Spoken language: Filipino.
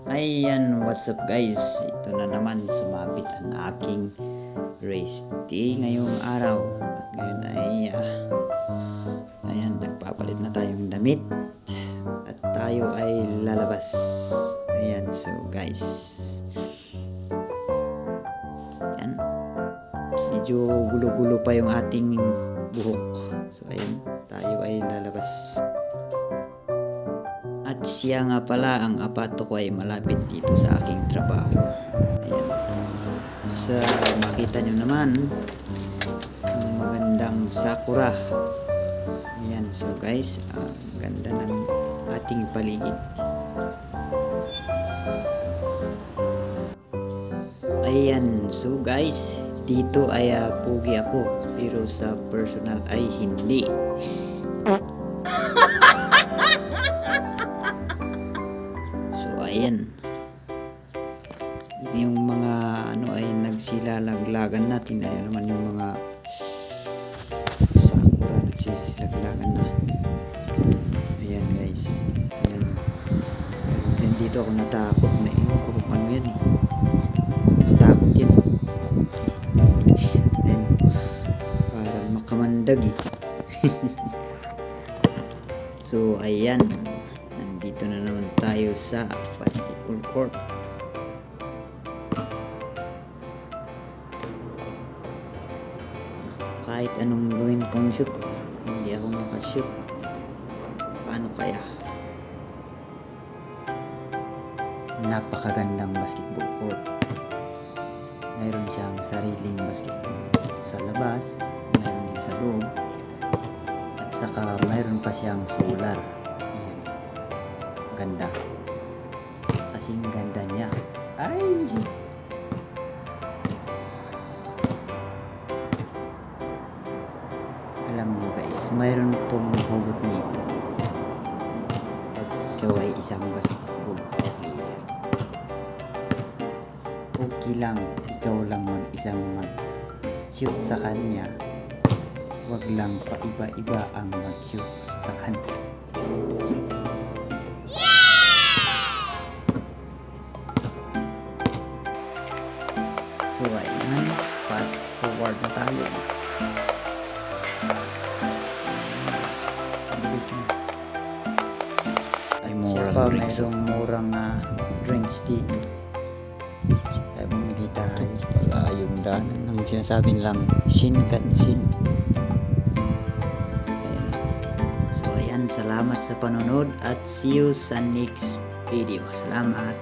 Ayan, what's up guys? Ito na naman, sumapit ang aking race day ngayong araw. At ngayon ay, ayan, nagpapalit na tayong damit. At tayo ay lalabas. Ayan, so guys. Ayan. Medyo gulo-gulo pa yung ating buhok. So ayan, tayo ay lalabas. At siya nga pala, ang apato ko ay malapit dito sa aking trabaho. Ayan. Sa makita nyo naman, ang magandang sakura. Ayan, so guys, ang ganda ng ating paligid. Ayan, so guys, dito ay pugi ako, pero sa personal ay hindi. Ayan, yung mga ano ay nagsilalaglagan na. Tingnan naman yung mga sakura nagsisilaglagan na. Ayan guys, ayan. Dito ako natakot na iyon ko kung ano yan eh. Natakot yan. Ayan, parang makamandag eh. So ayan, nandito na naman tayo sa basketball court. Kahit anong gawin kong shoot, hindi ako makashoot. Paano kaya? Napakagandang basketball court. Mayroon siyang sariling basketball sa labas, mayroon din sa loob, at saka mayroon pa siyang solar. Ayan. Ganda. Kasing ganda niya. Ay! Alam mo guys, mayroon tong hugot nito. Pag ikaw ay isang basketball player, okay lang, ikaw lang mag-isang mag-shoot sa kanya. Wag lang pa iba-iba ang mag-shoot sa kanya. So ayan, fast forward na tayo. Bilis na. Ay murang drinks. Murang drinks dito. Kaya bumili tayo. Pala yung daanan ng sinasabi nilang Shinkansen. Ayan. So ayan, salamat sa panonood at see you sa next video. Salamat.